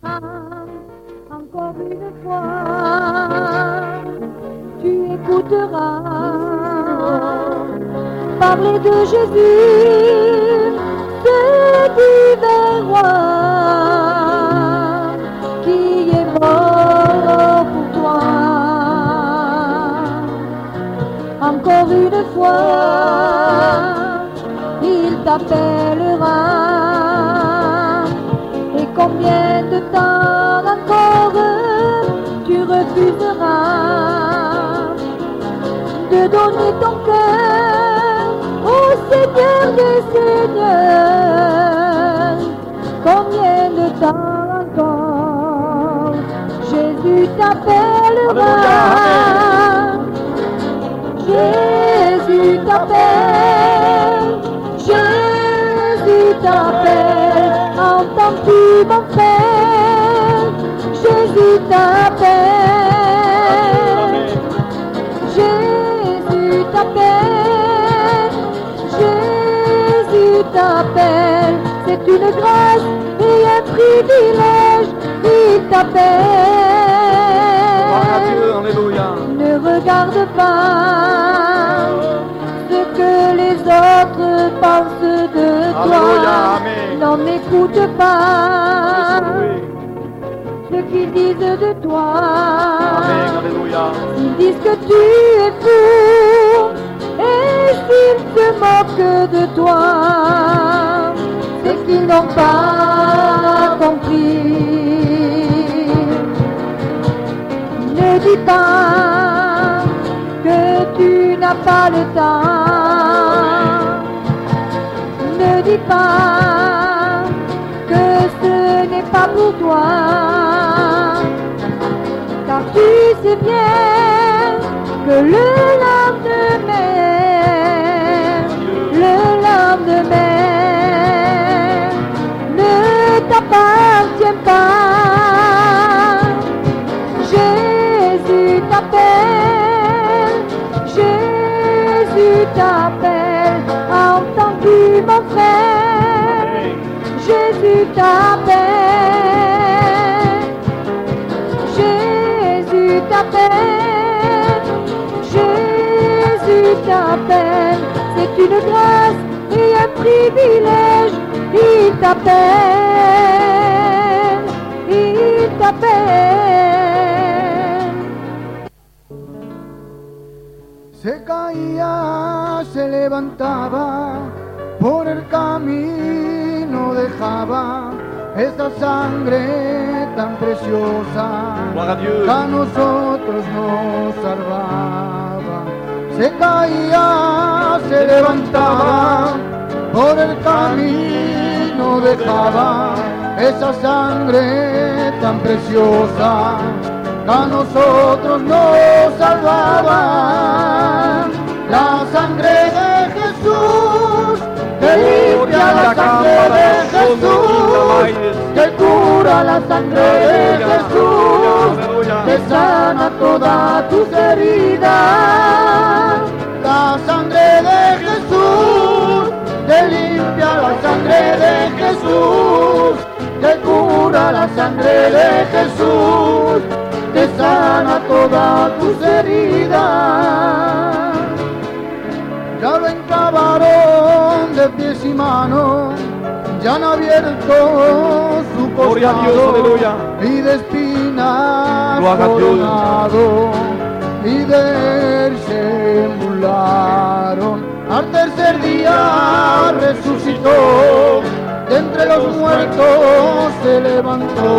Encore une fois, tu écouteras parler de Jésus, ce divin roi qui est mort pour toi. Encore une fois, il t'appellera. Et combien de temps encore tu refuseras de donner ton cœur au Seigneur des Seigneurs? Combien de temps encore Jésus t'appellera? Jésus t'appelle, Jésus t'appelle, entends-tu mon frère? Jésus t'appelle, Jésus t'appelle, Jésus t'appelle, c'est une grâce et un privilège, il t'appelle. Alléluia. Ne regarde pas ce que les autres pensent de toi. Alléluia, amen. N'en écoute pas ce qu'ils disent de toi. Amen, alléluia. Ils disent que tu es fou et s'ils se moquent de toi, c'est qu'ils n'ont pas compris. Ne dis pas que tu n'as pas le temps. Ne dis pas que ce n'est pas pour toi. Car tu sais bien que le lendemain ne t'appartient pas. Jésus t'appelle, Jésus t'appelle, entends-tu mon frère? Jésus t'appelle, Jésus t'appelle, Jésus t'appelle, c'est une grâce et un privilège, il t'appelle, il t'appelle. Se caía, se levantaba, por el camino dejaba esa sangre tan preciosa Gloire à Dieu. que a nosotros nos salvaba. Se caía, se levantaba, por el camino dejaba esa sangre tan preciosa que a nosotros nos salvaba. La sangre de Jesús que limpia, la sangre de Jesús que cura, la sangre de Jesús que sana todas tus heridas. La sangre de Jesús que limpia, la sangre de Jesús que cura, la sangre de Jesús que sana todas tus heridas. Ya lo enclavaron de pies y manos, ya han abierto su Gloria a Dios, costado aleluya. y de espinas Gloria a Dios. coronado y de él se burlaron. Al tercer día resucitó, de entre los muertos se levantó.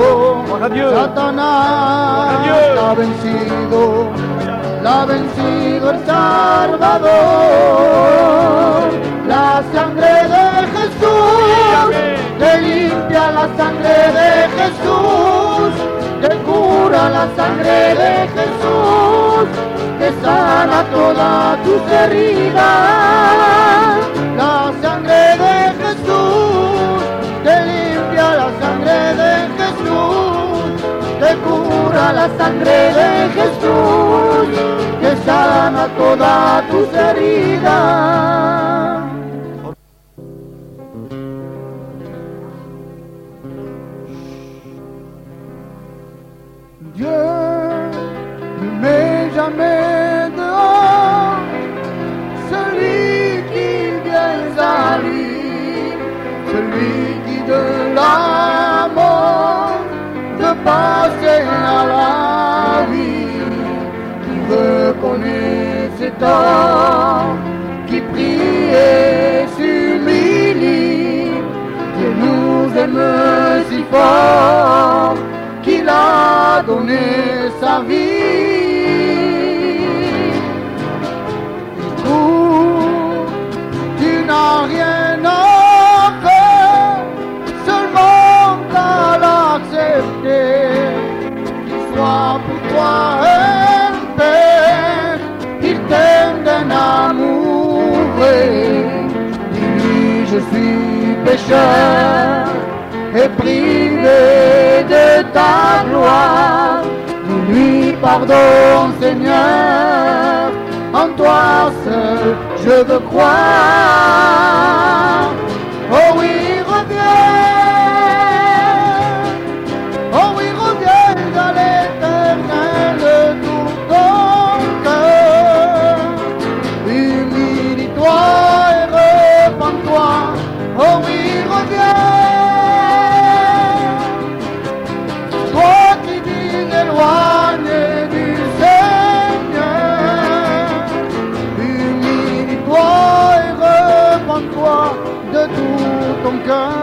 Gloria a Dios. Satanás Gloria a Dios. la ha vencido, la ha vencido el Salvador. La sangre de Jesús que limpia, la sangre de Jesús que cura, la sangre de Jesús que sana todas tus heridas. La sangre de Jesús que limpia, la sangre de Jesús que cura, la sangre de Jesús que sana todas tus heridas. Dieu ne met jamais dehors celui qui vient à lui, celui qui de la mort de passer à la vie, qui reconnaît ses torts, qui prie et s'humilie, Dieu nous aime si fort qu'il a donné sa vie. Du coup, tu n'as rien à faire, seulement qu'à l'accepter, qu'il soit pour toi un père, il t'aime d'un amour vrai. Dis-lui, je suis pécheur et privé de ta gloire. Dis-lui, pardon Seigneur, en toi seul je veux croire. Oh oui, reviens à l'éternel de tout ton cœur. Humilie-toi et repens-toi. Oh oui, reviens. Toi qui vis éloigné du Seigneur, humilie-toi et repens-toi de tout ton cœur.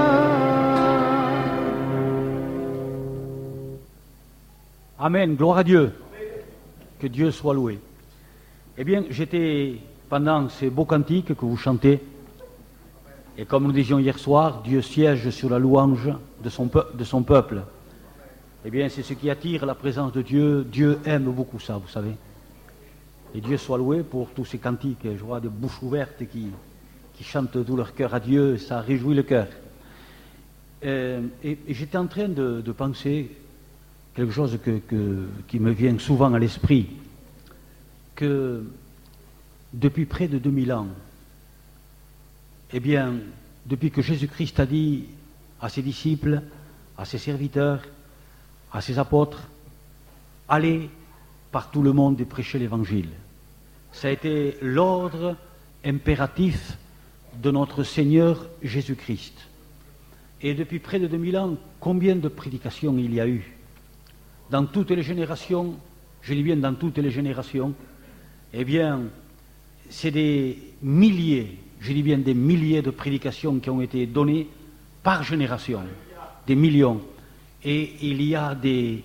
Amen, gloire à Dieu. Que Dieu soit loué. Eh bien, j'étais pendant ces beaux cantiques que vous chantez, et comme nous disions hier soir, Dieu siège sur la louange de son peuple. Eh bien, c'est ce qui attire la présence de Dieu. Dieu aime beaucoup ça, vous savez. Et Dieu soit loué pour tous ces cantiques. Je vois des bouches ouvertes qui chantent tout leur cœur à Dieu, ça réjouit le cœur. Et j'étais en train de penser quelque chose qui me vient souvent à l'esprit, que depuis près de 2000 ans, eh bien, depuis que Jésus-Christ a dit à ses disciples, à ses serviteurs, à ses apôtres, allez par tout le monde et prêchez l'évangile. Ça a été l'ordre impératif de notre Seigneur Jésus-Christ. Et depuis près de 2000 ans, combien de prédications il y a eu? Dans toutes les générations, je dis bien dans toutes les générations, eh bien, c'est des milliers, je dis bien des milliers de prédications qui ont été données par génération, des millions. Et il y a des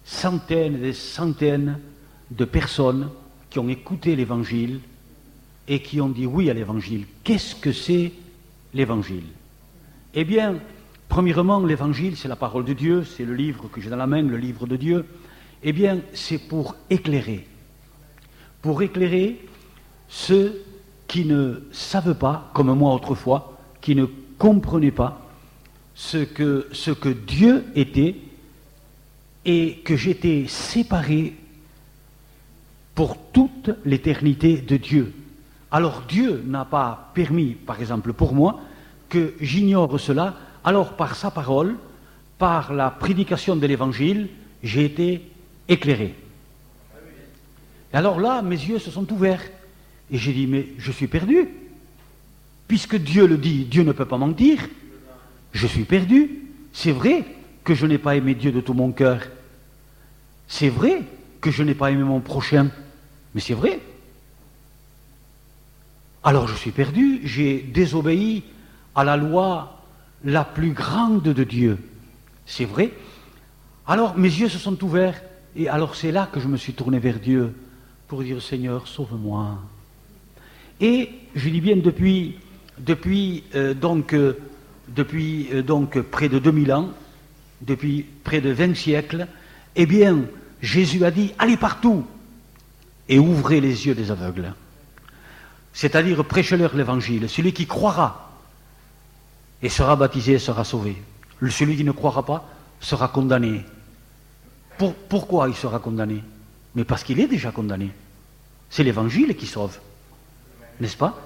centaines et des centaines de personnes qui ont écouté l'Évangile et qui ont dit oui à l'Évangile. Qu'est-ce que c'est l'Évangile? Eh bien, premièrement, l'Évangile, c'est la parole de Dieu, c'est le livre que j'ai dans la main, le livre de Dieu. Eh bien, c'est pour éclairer ceux qui ne savent pas, comme moi autrefois, qui ne comprenaient pas ce que Dieu était et que j'étais séparé pour toute l'éternité de Dieu. Alors Dieu n'a pas permis, par exemple pour moi, que j'ignore cela. Alors par sa parole, par la prédication de l'Évangile, j'ai été éclairé. Et alors là, mes yeux se sont ouverts. Et j'ai dit, mais je suis perdu. Puisque Dieu le dit, Dieu ne peut pas mentir. Je suis perdu. C'est vrai que je n'ai pas aimé Dieu de tout mon cœur. C'est vrai que je n'ai pas aimé mon prochain. Mais c'est vrai. Alors je suis perdu. J'ai désobéi à la loi la plus grande de Dieu. C'est vrai. Alors mes yeux se sont ouverts. Et alors c'est là que je me suis tourné vers Dieu pour dire, Seigneur, sauve-moi. Et je dis bien depuis près de 2000 ans, depuis près de 20 siècles, eh bien, Jésus a dit, allez partout et ouvrez les yeux des aveugles. C'est-à-dire, prêchez-leur l'évangile. Celui qui croira et sera baptisé sera sauvé. Celui qui ne croira pas sera condamné. Pourquoi il sera condamné? Mais parce qu'il est déjà condamné. C'est l'évangile qui sauve. N'est-ce pas?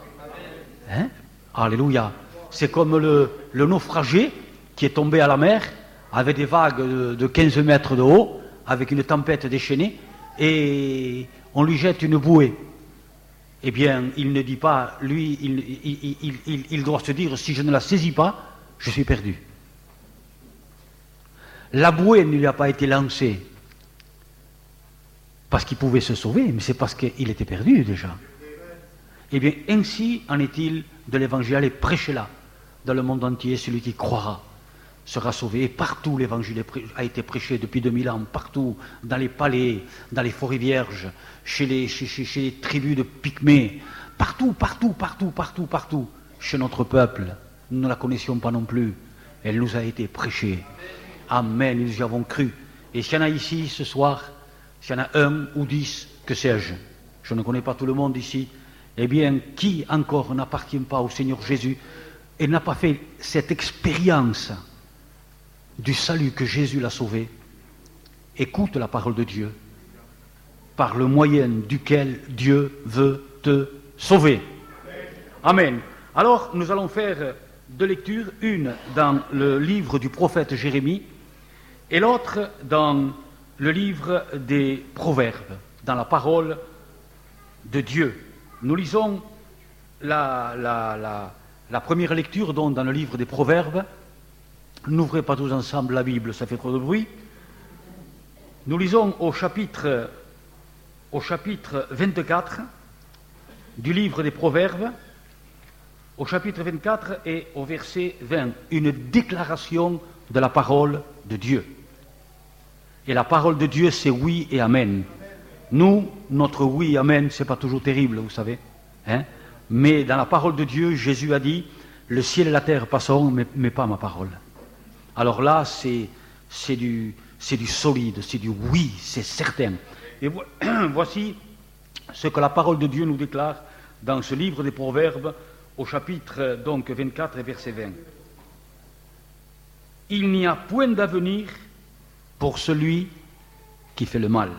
Hein? Alléluia. C'est comme le naufragé qui est tombé à la mer avec des vagues de 15 mètres de haut. avec une tempête déchaînée et on lui jette une bouée. Eh bien, il ne dit pas, lui, il doit se dire, si je ne la saisis pas, je suis perdu. La bouée ne lui a pas été lancée parce qu'il pouvait se sauver, mais c'est parce qu'il était perdu déjà. Eh bien, ainsi en est-il de l'évangile. Allez, prêchez-la dans le monde entier, celui qui croira sera sauvé. Et partout l'évangile a été prêché depuis 2000 ans, partout, dans les palais, dans les forêts vierges, chez les tribus de Pygmées, partout, chez notre peuple. Nous ne la connaissions pas non plus. Elle nous a été prêchée. Amen, nous y avons cru. Et s'il y en a ici ce soir, s'il y en a 1 ou 10, que sais-je, je ne connais pas tout le monde ici, eh bien, qui encore n'appartient pas au Seigneur Jésus et n'a pas fait cette expérience du salut que Jésus l'a sauvé, écoute la parole de Dieu, par le moyen duquel Dieu veut te sauver. Amen. Alors, nous allons faire 2 lectures, une dans le livre du prophète Jérémie et l'autre dans le livre des Proverbes, dans la parole de Dieu. Nous lisons la première lecture donc dans le livre des Proverbes. N'ouvrez pas tous ensemble la Bible, ça fait trop de bruit. Nous lisons au chapitre 24 du livre des Proverbes, au chapitre 24 et au verset 20, une déclaration de la parole de Dieu. Et la parole de Dieu, c'est oui et amen. Nous, notre oui et amen, c'est pas toujours terrible, vous savez. Hein? Mais dans la parole de Dieu, Jésus a dit, le ciel et la terre passeront, mais pas ma parole. Alors là, c'est du solide, c'est du oui, c'est certain. Et voici ce que la parole de Dieu nous déclare dans ce livre des Proverbes, au chapitre donc 24 et verset 20. Il n'y a point d'avenir pour celui qui fait le mal.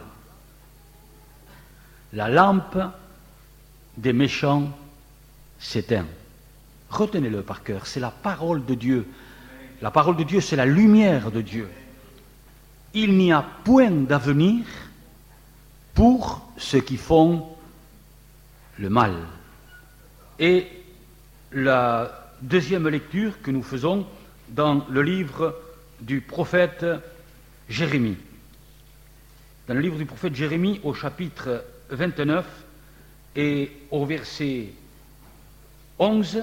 La lampe des méchants s'éteint. Retenez-le par cœur, c'est la parole de Dieu. La parole de Dieu, c'est la lumière de Dieu. Il n'y a point d'avenir pour ceux qui font le mal. Et la deuxième lecture que nous faisons dans le livre du prophète Jérémie. Dans le livre du prophète Jérémie, au chapitre 29 et au verset 11,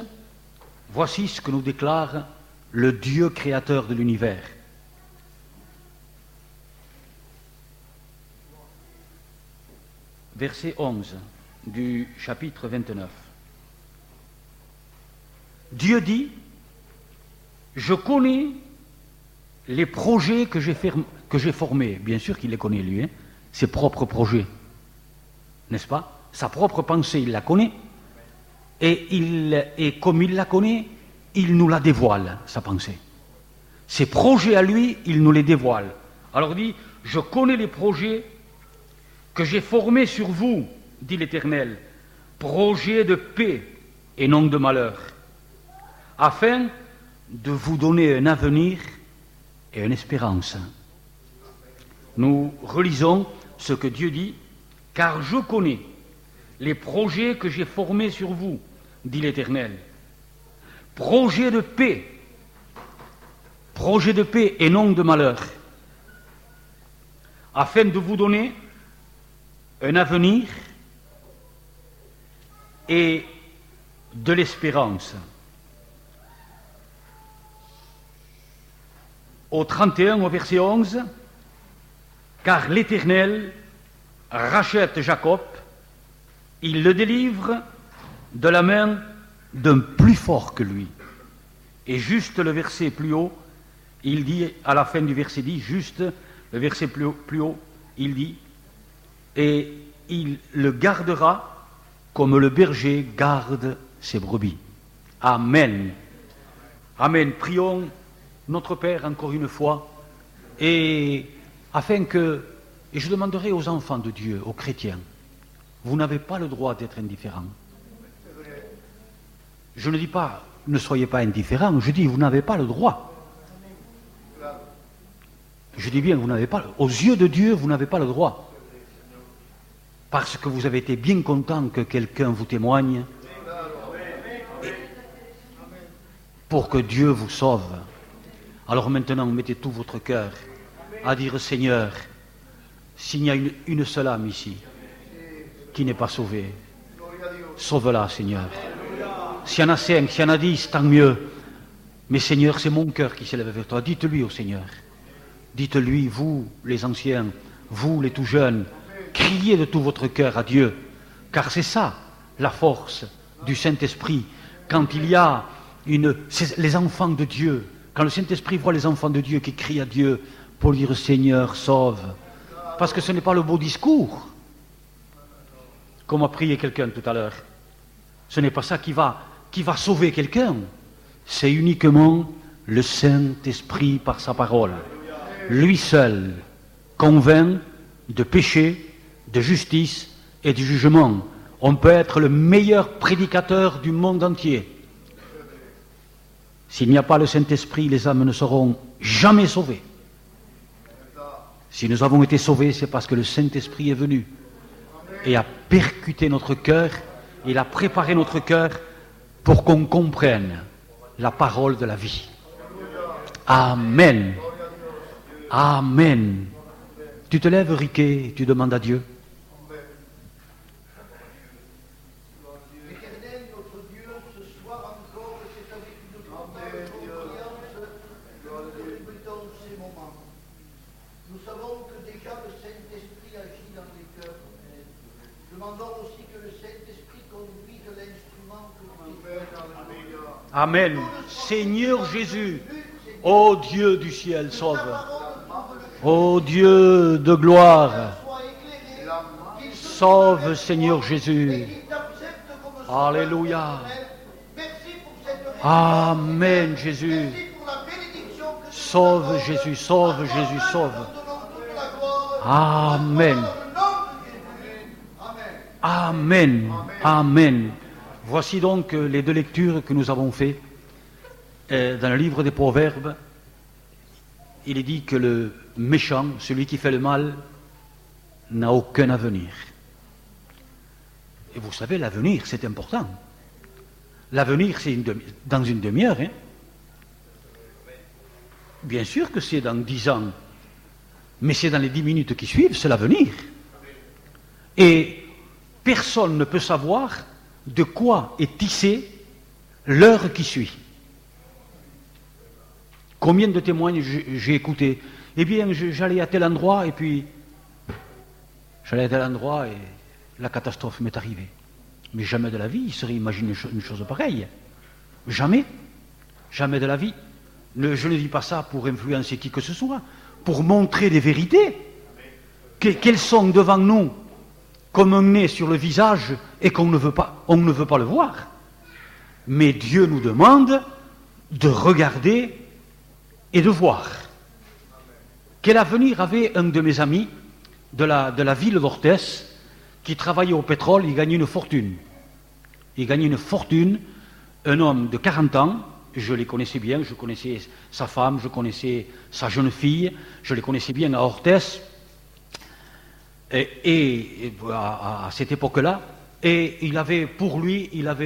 voici ce que nous déclare le Dieu créateur de l'univers. Verset 11 du chapitre 29. Dieu dit, je connais les projets que j'ai formés. Bien sûr qu'il les connaît, lui, hein, ses propres projets. N'est-ce pas? Sa propre pensée, il la connaît. Et comme il la connaît, il nous la dévoile, sa pensée. Ses projets à lui, il nous les dévoile. Alors il dit, je connais les projets que j'ai formés sur vous, dit l'Éternel, projets de paix et non de malheur, afin de vous donner un avenir et une espérance. Nous relisons ce que Dieu dit, car je connais les projets que j'ai formés sur vous, dit l'Éternel. Projet de paix et non de malheur, afin de vous donner un avenir et de l'espérance. Au 31, au verset 11, car l'Éternel rachète Jacob, il le délivre de la main d'un plus fort que lui. Et juste le verset plus haut, il dit, à la fin du verset 10, juste le verset plus haut, il dit, et il le gardera comme le berger garde ses brebis. Amen. Amen. Prions notre Père encore une fois, et afin que, et je demanderai aux enfants de Dieu, aux chrétiens, vous n'avez pas le droit d'être indifférents. Je ne dis pas, ne soyez pas indifférents, je dis, vous n'avez pas le droit. Je dis bien, vous n'avez pas, aux yeux de Dieu, vous n'avez pas le droit. Parce que vous avez été bien content que quelqu'un vous témoigne pour que Dieu vous sauve. Alors maintenant, mettez tout votre cœur à dire, Seigneur, s'il y a une seule âme ici qui n'est pas sauvée, sauve-la, Seigneur. S'il y en a 5, s'il y en a 10, tant mieux. Mais Seigneur, c'est mon cœur qui s'élève vers toi. Dites-lui au Seigneur. Dites-lui, vous, les anciens, vous, les tout jeunes, criez de tout votre cœur à Dieu. Car c'est ça, la force du Saint-Esprit. Quand il y a les enfants de Dieu, quand le Saint-Esprit voit les enfants de Dieu qui crient à Dieu pour dire, Seigneur, sauve. Parce que ce n'est pas le beau discours, comme a prié quelqu'un tout à l'heure. Ce n'est pas ça qui va sauver quelqu'un. C'est uniquement le Saint-Esprit par sa parole. Lui seul convainc de péché, de justice et du jugement. On peut être le meilleur prédicateur du monde entier. S'il n'y a pas le Saint-Esprit, les âmes ne seront jamais sauvées. Si nous avons été sauvés, c'est parce que le Saint-Esprit est venu et a percuté notre cœur, il a préparé notre cœur pour qu'on comprenne la parole de la vie. Amen. Amen. Tu te lèves, Riquet, et tu demandes à Dieu. Éternel, notre Dieu, ce soir encore, c'est avec une grande confiance que nous débutons ces moments. Nous savons que déjà le Saint-Esprit agit dans les cœurs. Demandons aussi que le Saint-Esprit conduise l'instrument que nous utilisons. Amen. Seigneur Jésus, ô Dieu du ciel, sauve. Ô Dieu de gloire, sauve Seigneur Jésus. Alléluia. Amen Jésus. Sauve Jésus, sauve Jésus, sauve. Amen. Amen. Amen. Voici donc les deux lectures que nous avons faites. Dans le livre des Proverbes, il est dit que le méchant, celui qui fait le mal, n'a aucun avenir. Et vous savez, l'avenir, c'est important. L'avenir, c'est dans une demi-heure. Hein. Bien sûr que c'est dans 10 ans, mais c'est dans les 10 minutes qui suivent, c'est l'avenir. Et personne ne peut savoir de quoi est tissée l'heure qui suit. Combien de témoignages j'ai écouté? Eh bien, j'allais à tel endroit et puis j'allais à tel endroit et la catastrophe m'est arrivée. Mais jamais de la vie, il serait imaginé une chose pareille. Jamais. Jamais de la vie. Je ne dis pas ça pour influencer qui que ce soit, pour montrer des vérités qu'elles sont devant nous comme un nez sur le visage et qu'on ne veut pas le voir. Mais Dieu nous demande de regarder et de voir. Quel avenir avait un de mes amis de la ville d'Orthès qui travaillait au pétrole? Il gagnait une fortune. Il gagnait une fortune, un homme de 40 ans, je les connaissais bien, je connaissais sa femme, je connaissais sa jeune fille, je les connaissais bien à Orthès, et à cette époque-là, et il avait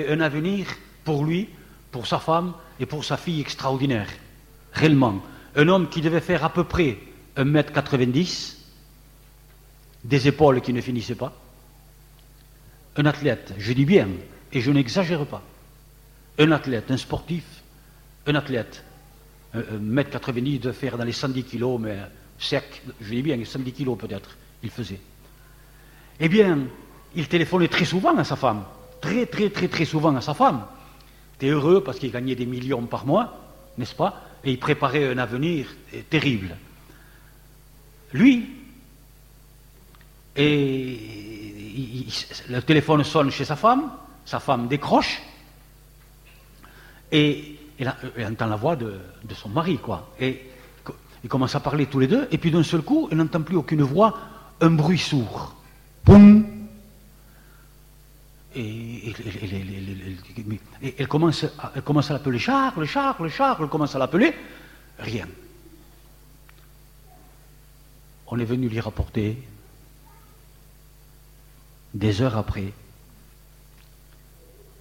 un avenir pour lui, pour sa femme et pour sa fille extraordinaire. Réellement, un homme qui devait faire à peu près 1m90, des épaules qui ne finissaient pas, un athlète, je dis bien, et je n'exagère pas, un athlète, un sportif, un athlète, 1m90 de faire dans les 110 kilos, mais sec, je dis bien, 110 kilos peut-être, il faisait. Eh bien, il téléphonait très souvent à sa femme, très souvent à sa femme. T'es heureux parce qu'il gagnait des millions par mois, n'est-ce pas? Et il préparait un avenir terrible. Lui, le téléphone sonne chez sa femme décroche, et il entend la voix de son mari, quoi. Et ils commencent à parler tous les deux, et puis d'un seul coup, il n'entend plus aucune voix, un bruit sourd. Poum! Et elle commence à l'appeler Charles, elle commence à l'appeler, rien. on est venu lui rapporter, des heures après,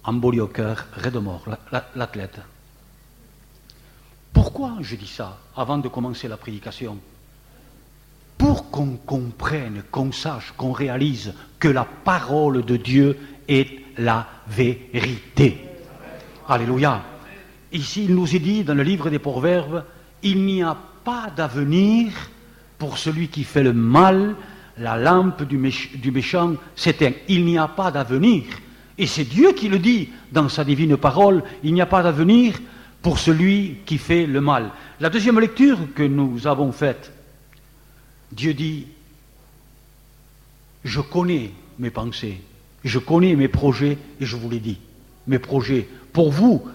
embolie au cœur, raide mort, l'athlète. Pourquoi je dis ça avant de commencer la prédication? Pour qu'on comprenne, qu'on sache, qu'on réalise que la parole de Dieu est la vérité. Alléluia. Ici, il nous est dit dans le livre des Proverbes, il n'y a pas d'avenir pour celui qui fait le mal, la lampe du méchant s'éteint. Il n'y a pas d'avenir. Et c'est Dieu qui le dit dans sa divine parole, il n'y a pas d'avenir pour celui qui fait le mal. La deuxième lecture que nous avons faite, Dieu dit, je connais mes pensées, je connais mes projets, et je vous l'ai dit, mes projets, pour vous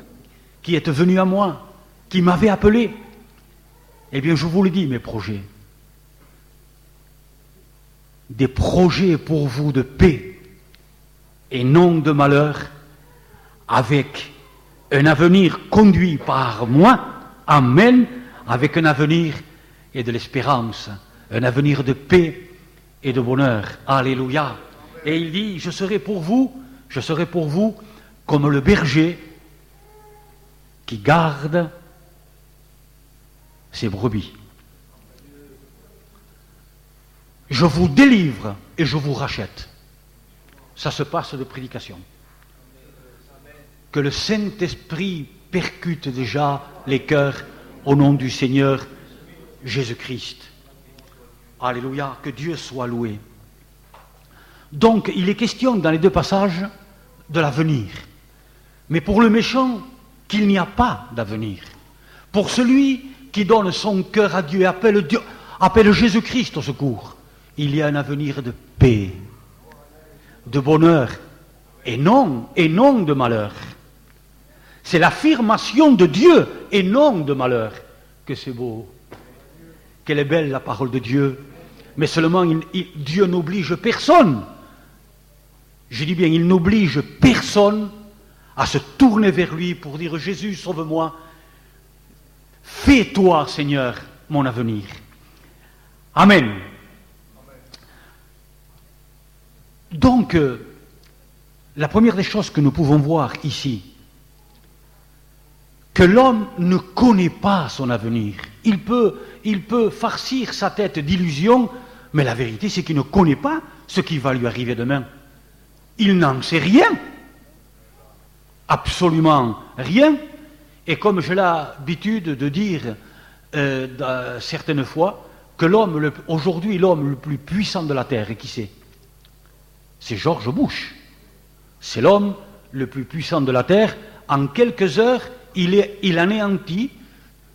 qui êtes venus à moi, qui m'avez appelé, eh bien je vous le dis, mes projets. Des projets pour vous de paix et non de malheur, avec un avenir conduit par moi, amen, avec un avenir et de l'espérance, un avenir de paix et de bonheur. Alléluia. Et il dit, je serai pour vous comme le berger qui garde ses brebis. Je vous délivre et je vous rachète. Ça se passe de prédication. Que le Saint-Esprit percute déjà les cœurs au nom du Seigneur Jésus-Christ. Alléluia, que Dieu soit loué. Donc, il est question dans les deux passages de l'avenir. Mais pour le méchant, qu'il n'y a pas d'avenir. Pour celui qui donne son cœur à Dieu et appelle Jésus-Christ au secours, il y a un avenir de paix, de bonheur, et non de malheur. C'est l'affirmation de Dieu et non de malheur. Que c'est beau, qu'elle est belle la parole de Dieu, mais seulement Dieu n'oblige personne. Je dis bien, il n'oblige personne à se tourner vers lui pour dire Jésus, sauve-moi. Fais-toi, Seigneur, mon avenir. Amen. Donc, la première des choses que nous pouvons voir ici, que l'homme ne connaît pas son avenir. Il peut farcir sa tête d'illusions, mais la vérité c'est qu'il ne connaît pas ce qui va lui arriver demain. Il n'en sait rien. Absolument rien. Et comme j'ai l'habitude de dire certaines fois, que aujourd'hui l'homme le plus puissant de la terre, et qui c'est? C'est George Bush. C'est l'homme le plus puissant de la terre. En quelques heures, il anéantit,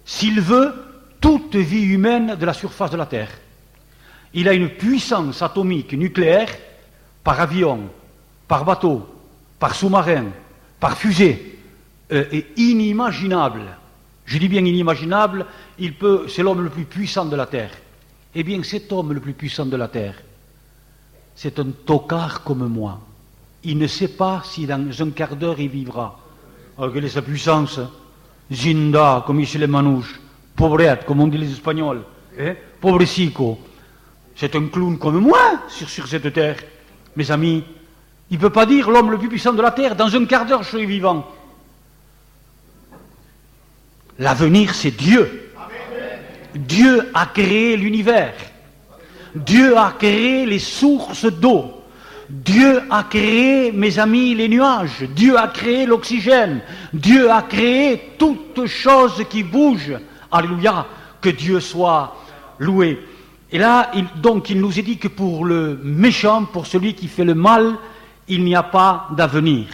s'il veut, toute vie humaine de la surface de la Terre. Il a une puissance atomique nucléaire par avion, par bateau, par sous-marin, par fusée, et inimaginable. Je dis bien inimaginable, c'est l'homme le plus puissant de la Terre. Eh bien, cet homme le plus puissant de la Terre, c'est un tocard comme moi. Il ne sait pas si dans un quart d'heure il vivra. Alors, quelle est sa puissance? Zinda, comme ici les manouches. Pauvrette, comme on dit les Espagnols. Pobrecico. C'est un clown comme moi sur cette terre. Mes amis, il ne peut pas dire l'homme le plus puissant de la terre, dans un quart d'heure je suis vivant. L'avenir, c'est Dieu. Dieu a créé l'univers. Dieu a créé les sources d'eau. Dieu a créé, mes amis, les nuages. Dieu a créé l'oxygène. Dieu a créé toutes choses qui bougent. Alléluia, que Dieu soit loué. Et là, donc, il nous est dit que pour le méchant, pour celui qui fait le mal, il n'y a pas d'avenir.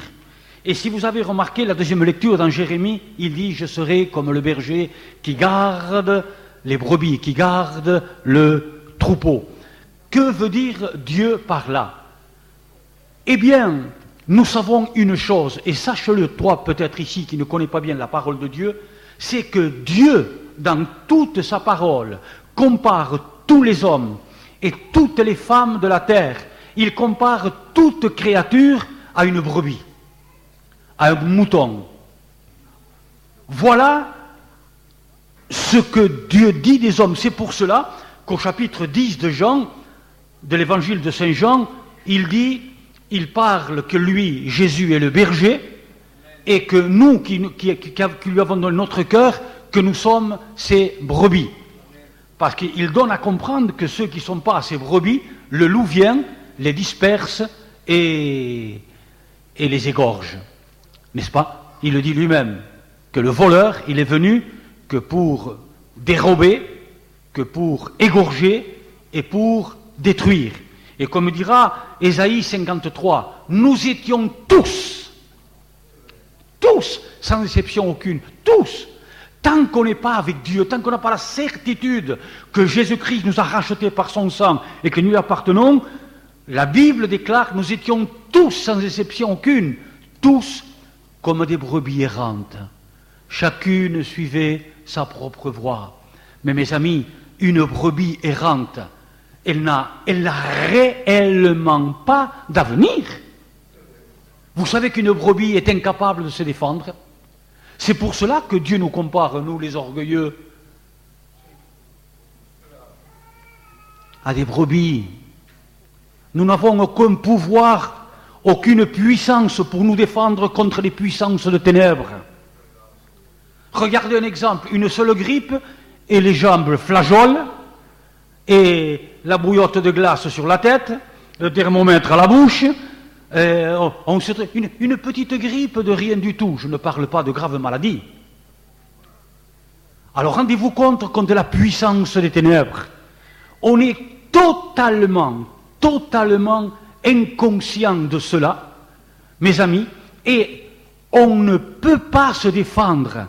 Et si vous avez remarqué la deuxième lecture dans Jérémie, il dit « Je serai comme le berger qui garde les brebis, qui garde le troupeau ». Que veut dire Dieu par là? Eh bien, nous savons une chose, et sache-le toi peut-être ici qui ne connais pas bien la parole de Dieu, c'est que Dieu, dans toute sa parole, compare tous les hommes et toutes les femmes de la terre. Il compare toute créature à une brebis, à un mouton. Voilà ce que Dieu dit des hommes. C'est pour cela qu'au chapitre 10 de Jean, de l'évangile de Saint Jean, il parle que lui, Jésus, est le berger, et que nous, qui lui avons donné notre cœur, que nous sommes ses brebis. Parce qu'il donne à comprendre que ceux qui ne sont pas ses brebis, le loup vient, les disperse et les égorge. N'est-ce pas? Il le dit lui-même, que le voleur, il est venu que pour dérober, que pour égorger et pour détruire. Et comme dira Ésaïe 53, nous étions tous, sans exception aucune, tous, tant qu'on n'est pas avec Dieu, tant qu'on n'a pas la certitude que Jésus-Christ nous a rachetés par son sang et que nous lui appartenons, la Bible déclare que nous étions tous, sans exception aucune, tous comme des brebis errantes. Chacune suivait sa propre voie. Mais mes amis, une brebis errante, elle n'a réellement pas d'avenir. Vous savez qu'une brebis est incapable de se défendre. C'est pour cela que Dieu nous compare, nous les orgueilleux, à des brebis. Nous n'avons aucun pouvoir, aucune puissance pour nous défendre contre les puissances de ténèbres. Regardez un exemple, une seule grippe et les jambes flageolent et la bouillotte de glace sur la tête, le thermomètre à la bouche, une petite grippe de rien du tout, je ne parle pas de graves maladies. Alors rendez-vous compte de la puissance des ténèbres. On est totalement inconscient de cela, mes amis, et on ne peut pas se défendre,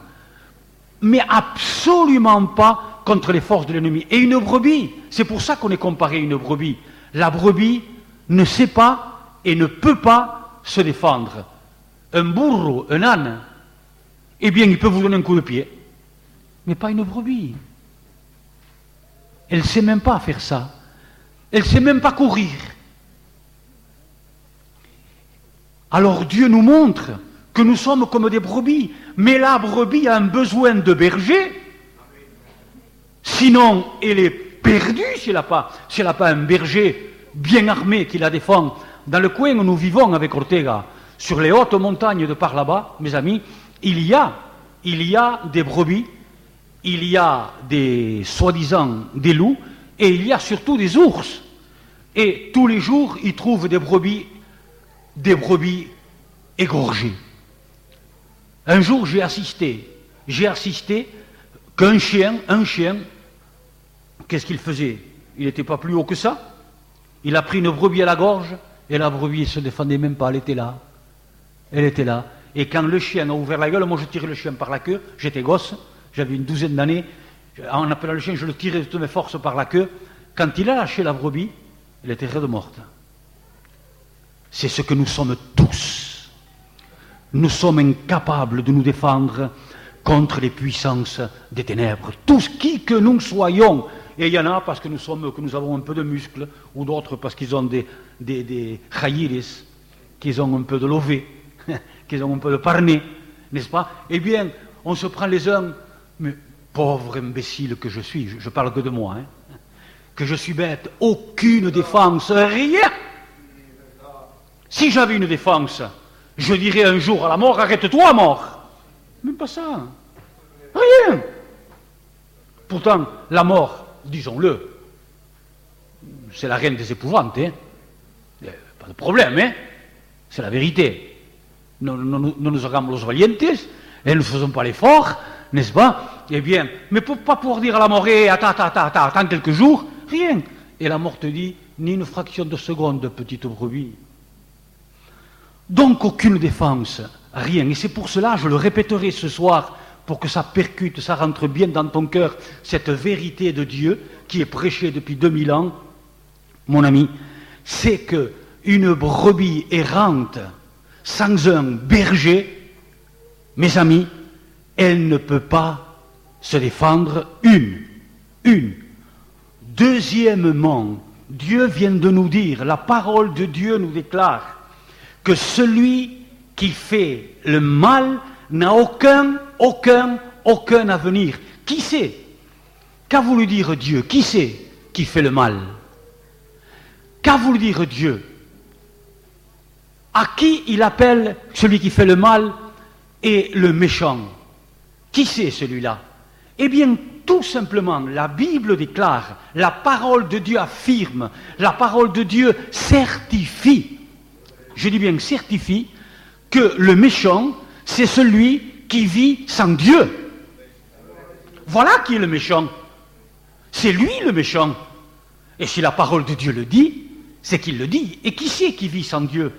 mais absolument pas contre les forces de l'ennemi. Et une brebis, c'est pour ça qu'on est comparé à une brebis. La brebis ne sait pas et ne peut pas se défendre. Un bourreau, un âne, eh bien, il peut vous donner un coup de pied, mais pas une brebis. Elle ne sait même pas faire ça. Elle ne sait même pas courir. Alors Dieu nous montre que nous sommes comme des brebis, mais la brebis a un besoin de berger, sinon elle est perdue si elle n'a pas un berger bien armé qui la défend. Dans le coin où nous vivons avec Ortega, sur les hautes montagnes de par là-bas, mes amis, il y a des brebis, il y a des soi-disant des loups, et il y a surtout des ours. Et tous les jours, ils trouvent des brebis égorgées. Un jour, j'ai assisté qu'un chien, qu'est-ce qu'il faisait? Il n'était pas plus haut que ça. Il a pris une brebis à la gorge, et la brebis ne se défendait même pas, elle était là. Et quand le chien a ouvert la gueule, moi je tirais le chien par la queue, j'étais gosse, j'avais une douzaine d'années, en appelant le chien, je le tirais de toutes mes forces par la queue. Quand il a lâché la brebis, elle était raide morte. C'est ce que nous sommes tous. Nous sommes incapables de nous défendre contre les puissances des ténèbres. Tous qui que nous soyons. Et il y en a parce que nous avons un peu de muscles, ou d'autres parce qu'ils ont des rayiris, qu'ils ont un peu de lové, qu'ils ont un peu de parné, n'est-ce pas? Eh bien, on se prend les uns, mais pauvre imbécile que je suis, je parle que de moi, hein, que je suis bête, aucune défense, rien. Si j'avais une défense, je dirais un jour à la mort, arrête-toi, mort. Même pas ça. Rien. Pourtant, la mort, disons-le, c'est la reine des épouvantes, hein. Pas de problème, hein. C'est la vérité. No nos hagamos los valientes, et ne faisons pas l'effort, n'est-ce pas? Eh bien, mais pas pour dire à la mort, attends quelques jours, rien. Et la mort te dit, ni une fraction de seconde, petite brebis. Donc aucune défense, rien. Et c'est pour cela, je le répéterai ce soir, pour que ça percute, ça rentre bien dans ton cœur, cette vérité de Dieu qui est prêchée depuis 2000 ans, mon ami, c'est que une brebis errante, sans un berger, mes amis, elle ne peut pas se défendre une. Deuxièmement, Dieu vient de nous dire, la parole de Dieu nous déclare que celui qui fait le mal n'a aucun avenir. Qui sait? Qu'a voulu dire Dieu? Qui sait? qui fait le mal. Qu'a voulu dire Dieu? À qui il appelle celui qui fait le mal et le méchant? Qui c'est celui-là? Eh bien, tout simplement, la Bible déclare, la parole de Dieu affirme, la parole de Dieu certifie, je dis bien certifie, que le méchant, c'est celui qui vit sans Dieu. Voilà qui est le méchant. C'est lui le méchant. Et si la parole de Dieu le dit, c'est qu'il le dit. Et qui c'est qui vit sans Dieu?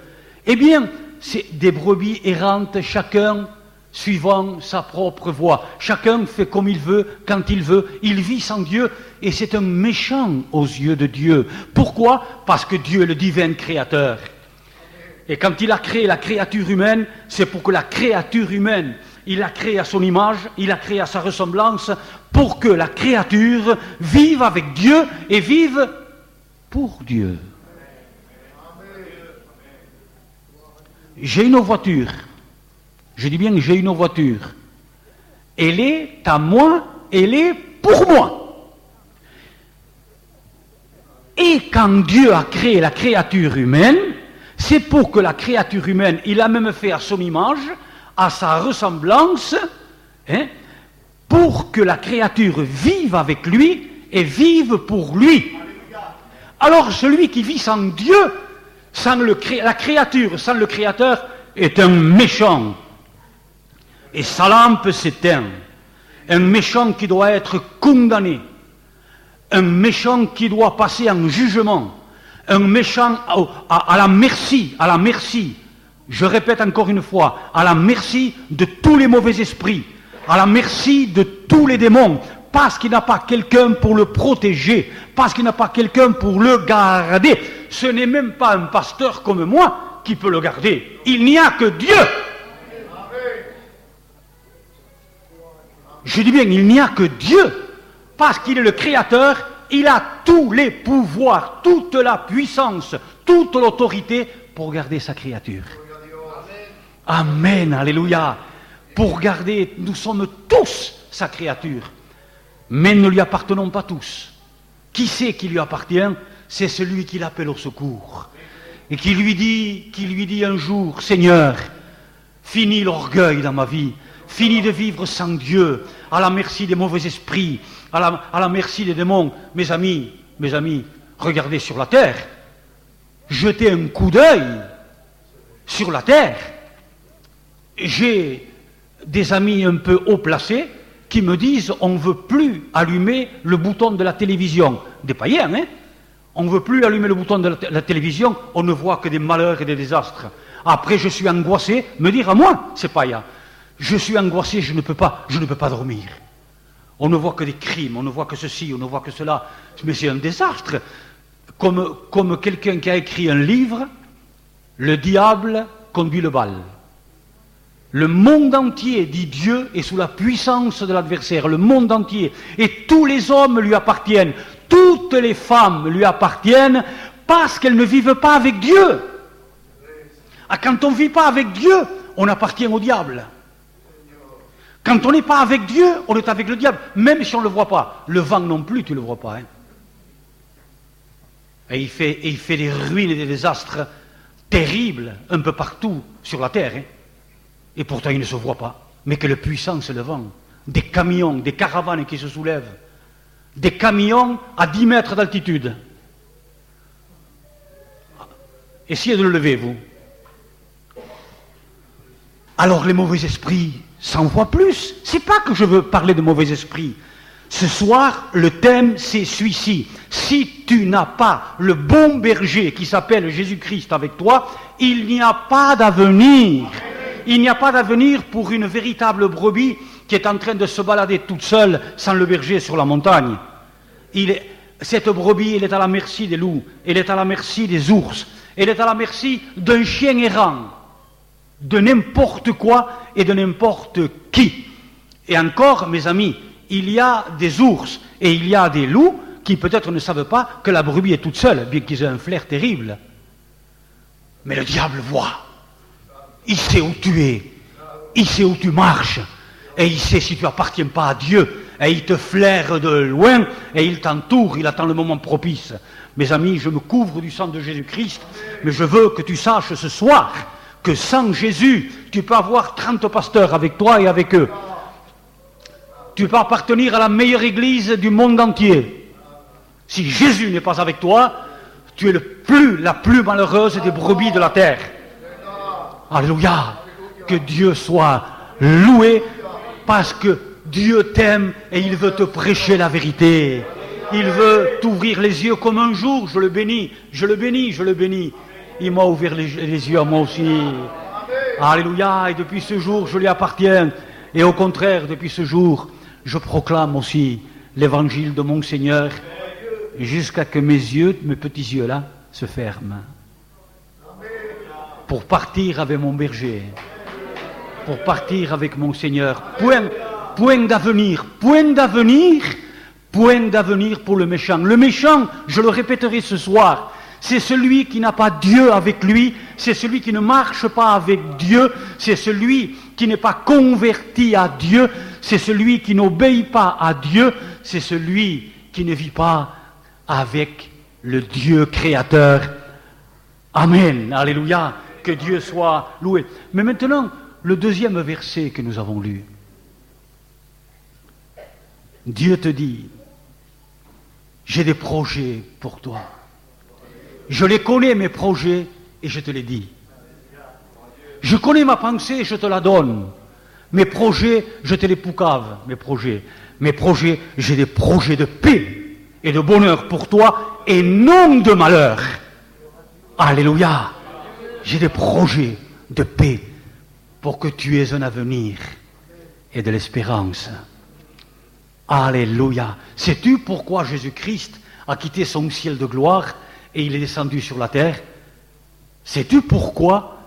Eh bien, c'est des brebis errantes, chacun suivant sa propre voie. Chacun fait comme il veut, quand il veut. Il vit sans Dieu et c'est un méchant aux yeux de Dieu. Pourquoi? Parce que Dieu est le divin créateur. Et quand il a créé la créature humaine, c'est pour que la créature humaine, il l'a créée à son image, il l'a créée à sa ressemblance, pour que la créature vive avec Dieu et vive pour Dieu. J'ai une voiture. Je dis bien que j'ai une voiture. Elle est à moi, elle est pour moi. Et quand Dieu a créé la créature humaine, c'est pour que la créature humaine, il a même fait à son image, à sa ressemblance, pour que la créature vive avec lui et vive pour lui. Alors celui qui vit sans Dieu, sans la créature, sans le Créateur, est un méchant. Et sa lampe s'éteint. Un méchant qui doit être condamné. Un méchant qui doit passer en jugement. Un méchant à la merci, je répète encore une fois, à la merci de tous les mauvais esprits, à la merci de tous les démons, parce qu'il n'a pas quelqu'un pour le protéger, parce qu'il n'a pas quelqu'un pour le garder. Ce n'est même pas un pasteur comme moi qui peut le garder. Il n'y a que Dieu. Je dis bien, il n'y a que Dieu, parce qu'il est le Créateur, il a tous les pouvoirs, toute la puissance, toute l'autorité pour garder sa créature. Amen, alléluia. Pour garder, nous sommes tous sa créature, mais ne lui appartenons pas tous. Qui c'est qui lui appartient? C'est celui qui l'appelle au secours et qui lui dit un jour: Seigneur, finis l'orgueil dans ma vie, finis de vivre sans Dieu, à la merci des mauvais esprits, à la merci des démons. Mes amis, regardez sur la terre, jetez un coup d'œil sur la terre. J'ai des amis un peu haut placés qui me disent: on ne veut plus allumer le bouton de la télévision. Des païens, hein? On ne veut plus allumer le bouton de la télévision, on ne voit que des malheurs et des désastres. Après, je suis angoissé, me dire à moi, c'est païen. Je suis angoissé, je ne peux pas dormir. On ne voit que des crimes, on ne voit que ceci, on ne voit que cela. Mais c'est un désastre. Comme quelqu'un qui a écrit un livre, le diable conduit le bal. Le monde entier, dit Dieu, est sous la puissance de l'adversaire. Le monde entier. Et tous les hommes lui appartiennent. Toutes les femmes lui appartiennent parce qu'elles ne vivent pas avec Dieu. Quand on ne vit pas avec Dieu, on appartient au diable. Quand on n'est pas avec Dieu, on est avec le diable, même si on ne le voit pas. Le vent non plus, tu ne le vois pas. Hein. Et il fait des ruines et des désastres terribles un peu partout sur la terre. Hein. Et pourtant, il ne se voit pas. Mais quelle puissance le vent. Des camions, des caravanes qui se soulèvent. Des camions à 10 mètres d'altitude. Essayez de le lever, vous. Alors les mauvais esprits s'envoient plus. C'est pas que je veux parler de mauvais esprits. Ce soir, le thème, c'est celui-ci. Si tu n'as pas le bon berger qui s'appelle Jésus-Christ avec toi, il n'y a pas d'avenir. Il n'y a pas d'avenir pour une véritable brebis qui est en train de se balader toute seule sans le berger sur la montagne. Cette brebis, elle est à la merci des loups, elle est à la merci des ours, elle est à la merci d'un chien errant, de n'importe quoi et de n'importe qui. Et encore, mes amis, il y a des ours et il y a des loups qui peut-être ne savent pas que la brebis est toute seule, bien qu'ils aient un flair terrible. Mais le diable voit. Il sait où tu es, il sait où tu marches, et il sait si tu n'appartiens pas à Dieu. et il te flaire de loin, et il t'entoure, il attend le moment propice. Mes amis, je me couvre du sang de Jésus-Christ, mais je veux que tu saches ce soir que sans Jésus, tu peux avoir 30 pasteurs avec toi et avec eux. Tu peux appartenir à la meilleure église du monde entier. Si Jésus n'est pas avec toi, tu es la plus malheureuse des brebis de la terre. Alléluia. Que Dieu soit loué, parce que Dieu t'aime et il veut te prêcher la vérité. Il veut t'ouvrir les yeux comme un jour. Je le bénis, je le bénis, je le bénis. Il m'a ouvert les yeux à moi aussi. Alléluia. Et depuis ce jour, je lui appartiens. Et au contraire, depuis ce jour, je proclame aussi l'évangile de mon Seigneur jusqu'à que mes yeux, mes petits yeux là, se ferment. Pour partir avec mon berger. Pour partir avec mon Seigneur. Point d'avenir pour le méchant. Le méchant, je le répéterai ce soir, c'est celui qui n'a pas Dieu avec lui, c'est celui qui ne marche pas avec Dieu, c'est celui qui n'est pas converti à Dieu, c'est celui qui n'obéit pas à Dieu, c'est celui qui ne vit pas avec le Dieu créateur. Amen, alléluia, que Dieu soit loué. Mais maintenant, le deuxième verset que nous avons lu. Dieu te dit, j'ai des projets pour toi. Je les connais, mes projets, et je te les dis. Je connais ma pensée et je te la donne. Mes projets, je te les poucave, mes projets. Mes projets, j'ai des projets de paix et de bonheur pour toi, et non de malheur. Alléluia. J'ai des projets de paix pour que tu aies un avenir et de l'espérance. Alléluia. Sais-tu pourquoi Jésus-Christ a quitté son ciel de gloire et il est descendu sur la terre? Sais-tu pourquoi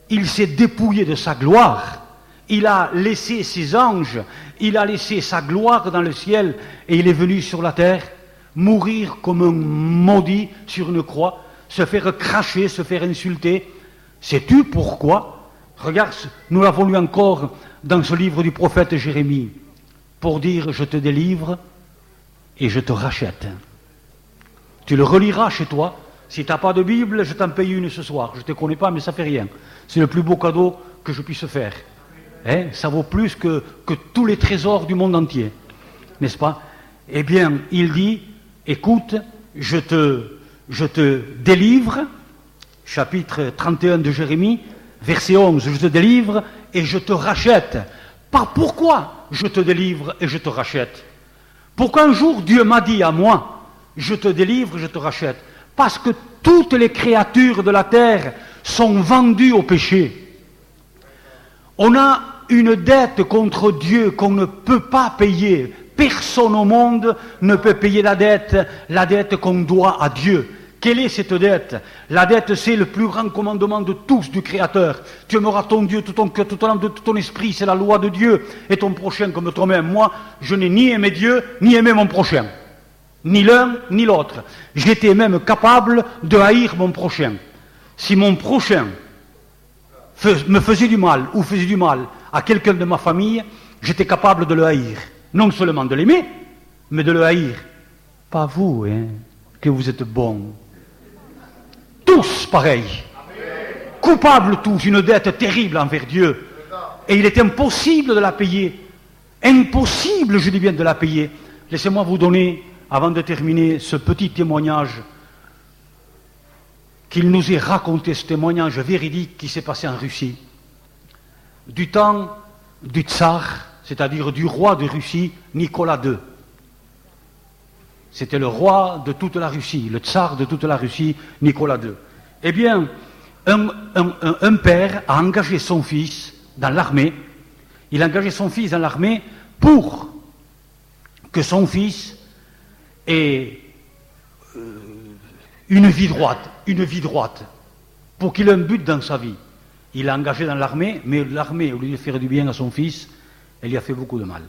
il s'est dépouillé de sa gloire? Il a laissé ses anges, il a laissé sa gloire dans le ciel et il est venu sur la terre mourir comme un maudit sur une croix, se faire cracher, se faire insulter. Sais-tu pourquoi? Regarde, nous l'avons lu encore dans ce livre du prophète Jérémie, pour dire, je te délivre et je te rachète. Tu le reliras chez toi. Si tu n'as pas de Bible, je t'en paye une ce soir. Je ne te connais pas, mais ça ne fait rien. C'est le plus beau cadeau que je puisse faire. Hein? Ça vaut plus que tous les trésors du monde entier. N'est-ce pas? Eh bien, il dit, écoute, je te délivre, chapitre 31 de Jérémie, verset 11, je te délivre et je te rachète. Pourquoi je te délivre et je te rachète? Pourquoi un jour Dieu m'a dit à moi, je te délivre, je te rachète? Parce que toutes les créatures de la terre sont vendues au péché. On a une dette contre Dieu qu'on ne peut pas payer. Personne au monde ne peut payer la dette qu'on doit à Dieu. Quelle est cette dette? La dette, c'est le plus grand commandement de tous du Créateur. Tu aimeras ton Dieu, tout ton cœur, toute ton âme, tout ton esprit, c'est la loi de Dieu. Et ton prochain comme toi-même. Moi, je n'ai ni aimé Dieu, ni aimé mon prochain. Ni l'un, ni l'autre. J'étais même capable de haïr mon prochain. Si mon prochain me faisait du mal, ou faisait du mal à quelqu'un de ma famille, j'étais capable de le haïr. Non seulement de l'aimer, mais de le haïr. Pas vous, hein, que vous êtes bons. Tous pareils, coupables tous, une dette terrible envers Dieu. Et il est impossible de la payer. Impossible, je dis bien, de la payer. Laissez-moi vous donner, avant de terminer, ce petit témoignage qu'il nous ait raconté, ce témoignage véridique qui s'est passé en Russie. Du temps du tsar, c'est-à-dire du roi de Russie, Nicolas II. C'était le roi de toute la Russie, le tsar de toute la Russie, Nicolas II. Eh bien, un père a engagé son fils dans l'armée. Il a engagé son fils dans l'armée pour que son fils ait une vie droite, pour qu'il ait un but dans sa vie. Il l'a engagé dans l'armée, mais l'armée, au lieu de faire du bien à son fils, elle lui a fait beaucoup de mal.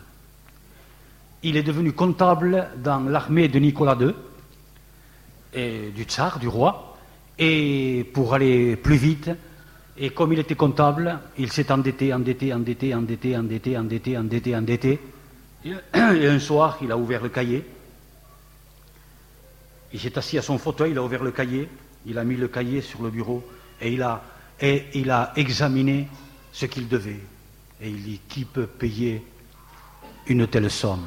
Il est devenu comptable dans l'armée de Nicolas II, et du tsar, du roi, et pour aller plus vite, et comme il était comptable, il s'est endetté, Et un soir, il a ouvert le cahier. Il s'est assis à son fauteuil, il a ouvert le cahier, il a mis le cahier sur le bureau et il a examiné ce qu'il devait. Et il dit, qui peut payer une telle somme?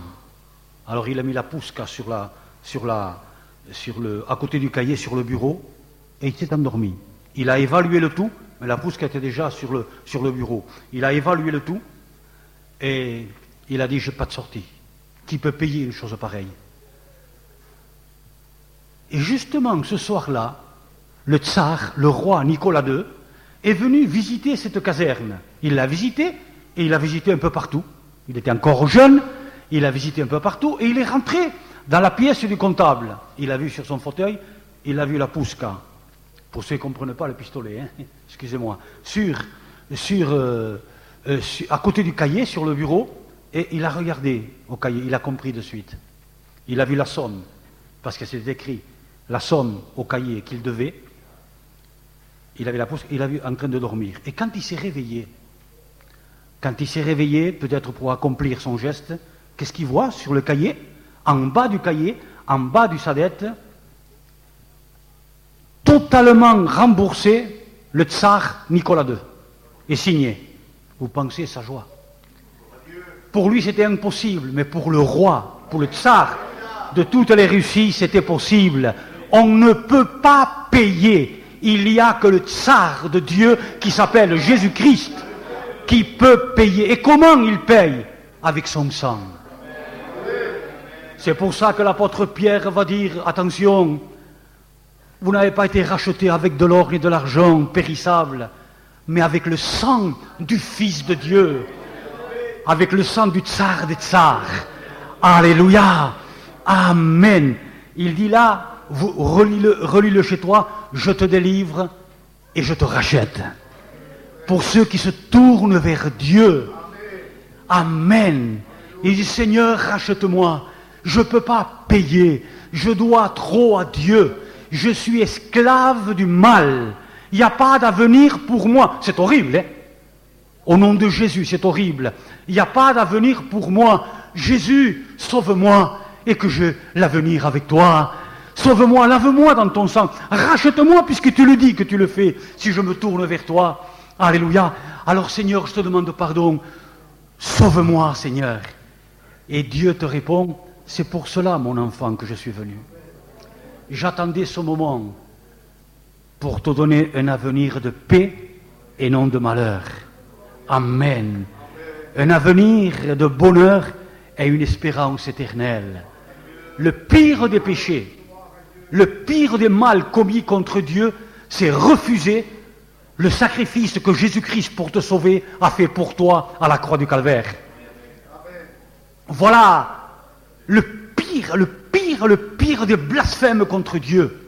Alors il a mis la pouska à côté du cahier sur le bureau et il s'est endormi. Il a évalué le tout, mais la pouska était déjà sur le bureau. Il a évalué le tout et il a dit, je n'ai pas de sortie. Qui peut payer une chose pareille? Et justement, ce soir-là, le tsar, le roi Nicolas II, est venu visiter cette caserne. Il l'a visitée, et il l'a visité un peu partout. Il était encore jeune, il a visité un peu partout, et il est rentré dans la pièce du comptable. Il a vu sur son fauteuil, il a vu la pouska. Pour ceux qui ne comprennent pas le pistolet, hein, excusez-moi. À côté du cahier, sur le bureau, et il a regardé au cahier, il a compris de suite. Il a vu la somme, parce que c'était écrit, la somme au cahier qu'il devait. Il avait la pousse, il l'a vu en train de dormir. Et quand il s'est réveillé, peut-être pour accomplir son geste, qu'est-ce qu'il voit sur le cahier? En bas du cahier, en bas du sadette, totalement remboursé, le tsar Nicolas II, et signé. Vous pensez sa joie? Pour lui, c'était impossible, mais pour le roi, pour le tsar de toutes les Russies, c'était possible. On ne peut pas payer. Il n'y a que le tsar de Dieu qui s'appelle Jésus-Christ qui peut payer. Et comment il paye? Avec son sang. C'est pour ça que l'apôtre Pierre va dire, attention, vous n'avez pas été rachetés avec de l'or et de l'argent périssable, mais avec le sang du Fils de Dieu, avec le sang du tsar des tsars. Alléluia. Amen. Il dit là, relis-le chez toi, je te délivre et je te rachète. Pour ceux qui se tournent vers Dieu. Amen. Il dit, Seigneur, rachète-moi. Je ne peux pas payer. Je dois trop à Dieu. Je suis esclave du mal. Il n'y a pas d'avenir pour moi. C'est horrible, hein? Au nom de Jésus, c'est horrible. Il n'y a pas d'avenir pour moi. Jésus, sauve-moi et que j'ai l'avenir avec toi. Sauve-moi, lave-moi dans ton sang. Rachète-moi puisque tu le dis que tu le fais si je me tourne vers toi. Alléluia. Alors Seigneur, je te demande pardon. Sauve-moi, Seigneur. Et Dieu te répond, c'est pour cela, mon enfant, que je suis venu. J'attendais ce moment pour te donner un avenir de paix et non de malheur. Amen. Un avenir de bonheur et une espérance éternelle. Le pire des péchés, le pire des mal commis contre Dieu, c'est refuser le sacrifice que Jésus-Christ, pour te sauver, a fait pour toi à la croix du Calvaire. Voilà le pire des blasphèmes contre Dieu.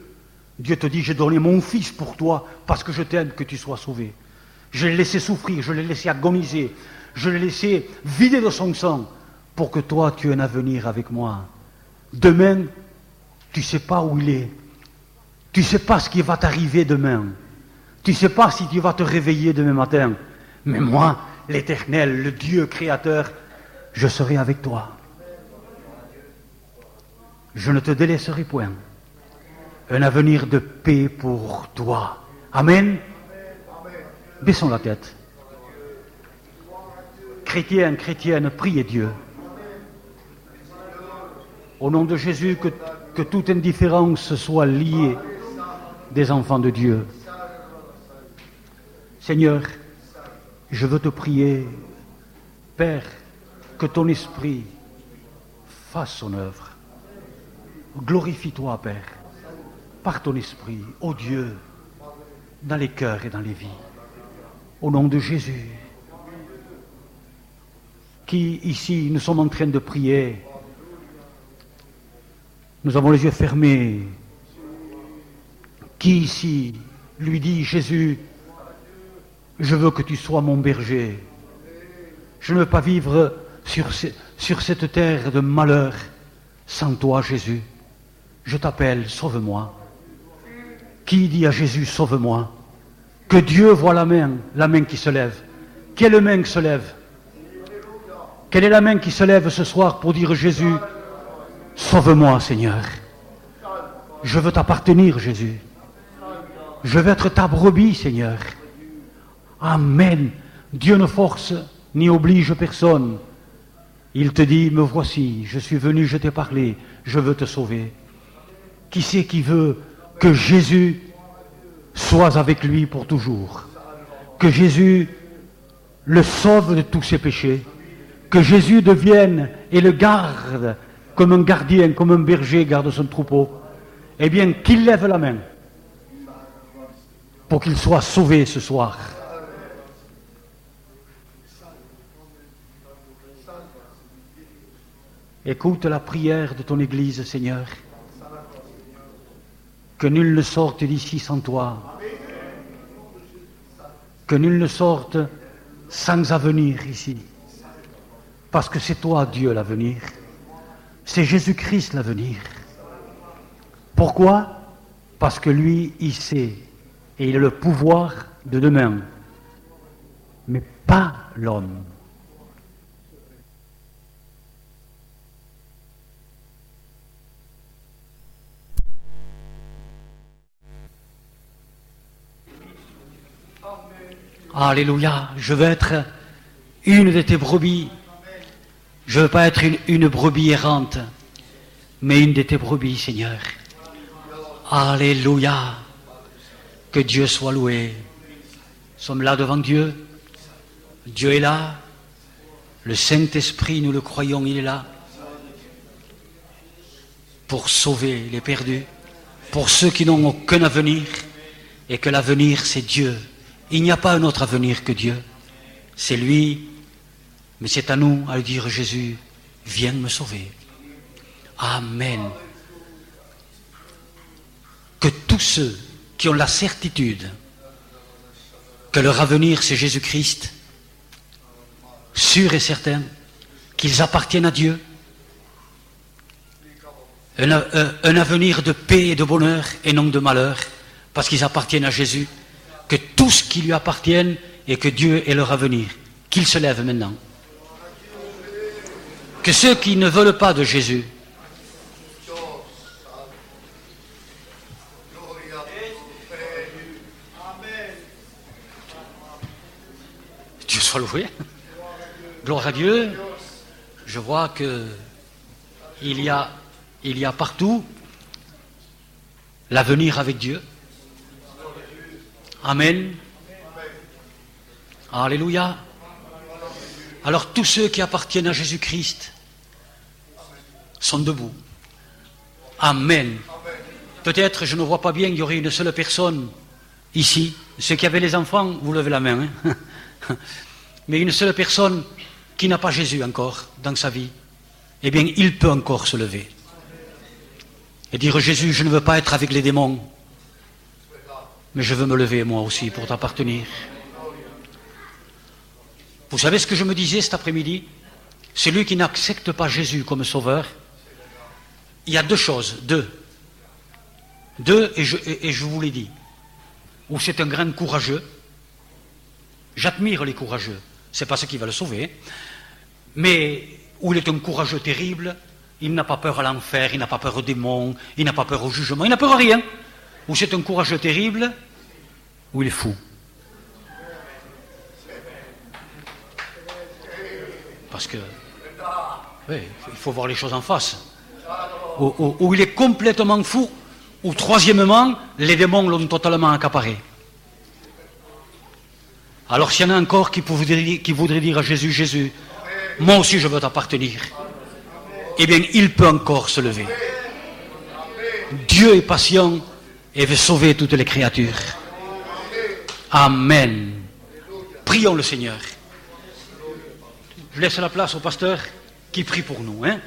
Dieu te dit, j'ai donné mon Fils pour toi, parce que je t'aime que tu sois sauvé. Je l'ai laissé souffrir, je l'ai laissé agoniser, je l'ai laissé vider de son sang, pour que toi, tu aies un avenir avec moi. Demain, tu ne sais pas où il est. Tu ne sais pas ce qui va t'arriver demain. Tu ne sais pas si tu vas te réveiller demain matin. Mais moi, l'Éternel, le Dieu créateur, je serai avec toi. Je ne te délaisserai point. Un avenir de paix pour toi. Amen. Baissons la tête. Chrétiens, chrétiennes, priez Dieu. Au nom de Jésus, que toute indifférence soit liée des enfants de Dieu. Seigneur, je veux te prier, Père, que ton esprit fasse son œuvre. Glorifie-toi, Père, par ton esprit, ô Dieu, dans les cœurs et dans les vies. Au nom de Jésus, qui ici nous sommes en train de prier, nous avons les yeux fermés. Qui ici lui dit, Jésus, je veux que tu sois mon berger. Je ne veux pas vivre sur cette terre de malheur sans toi, Jésus. Je t'appelle, sauve-moi. Qui dit à Jésus, sauve-moi? Que Dieu voit la main qui se lève. Quelle main qui se lève? Quelle est la main qui se lève ce soir pour dire Jésus, sauve-moi Seigneur. Je veux t'appartenir Jésus. Je veux être ta brebis Seigneur. Amen. Dieu ne force ni oblige personne. Il te dit, me voici, je suis venu, je t'ai parlé, je veux te sauver. Qui c'est qui veut que Jésus soit avec lui pour toujours? Que Jésus le sauve de tous ses péchés? Que Jésus devienne et le garde comme un gardien, comme un berger garde son troupeau? Eh bien, qu'il lève la main pour qu'il soit sauvé ce soir. Écoute la prière de ton Église, Seigneur. Que nul ne sorte d'ici sans toi. Que nul ne sorte sans avenir ici. Parce que c'est toi, Dieu, l'avenir. C'est Jésus-Christ l'avenir. Pourquoi? Parce que lui, il sait. Et il a le pouvoir de demain. Mais pas l'homme. Alléluia, je veux être une de tes brebis. Je ne veux pas être une brebis errante, mais une de tes brebis, Seigneur. Alléluia, que Dieu soit loué. Nous sommes là devant Dieu. Dieu est là. Le Saint-Esprit, nous le croyons, il est là. Pour sauver les perdus, pour ceux qui n'ont aucun avenir, et que l'avenir, c'est Dieu. Il n'y a pas un autre avenir que Dieu. C'est lui, mais c'est à nous à lui dire, Jésus, viens me sauver. Amen. Que tous ceux qui ont la certitude que leur avenir c'est Jésus-Christ, sûr et certain, qu'ils appartiennent à Dieu, un avenir de paix et de bonheur et non de malheur, parce qu'ils appartiennent à Jésus, que tout ce qui lui appartienne et que Dieu est leur avenir, qu'ils se lèvent maintenant. Que ceux qui ne veulent pas de Jésus, Dieu soit loué, gloire à Dieu. Je vois que il y a partout l'avenir avec Dieu. Amen. Alléluia. Alors tous ceux qui appartiennent à Jésus-Christ sont debout. Amen. Peut-être, je ne vois pas bien, il y aurait une seule personne ici. Ceux qui avaient les enfants, vous levez la main. Hein. Mais une seule personne qui n'a pas Jésus encore dans sa vie, eh bien, il peut encore se lever. Et dire, Jésus, je ne veux pas être avec les démons, mais je veux me lever moi aussi pour t'appartenir. Vous savez ce que je me disais cet après-midi? Celui qui n'accepte pas Jésus comme sauveur, il y a deux choses, deux, et je vous l'ai dit. Ou c'est un grand courageux, j'admire les courageux, c'est pas ce qui va le sauver, mais où il est un courageux terrible, il n'a pas peur à l'enfer, il n'a pas peur aux démons, il n'a pas peur au jugement, il n'a peur à rien. Ou c'est un courageux terrible, ou il est fou. Parce que, oui, il faut voir les choses en face. Ou il est complètement fou, ou troisièmement, les démons l'ont totalement accaparé. Alors s'il y en a encore qui voudraient dire à Jésus, Jésus, moi aussi je veux t'appartenir, eh bien il peut encore se lever. Dieu est patient et veut sauver toutes les créatures. Amen. Prions le Seigneur. Je laisse la place au pasteur qui prie pour nous. Hein.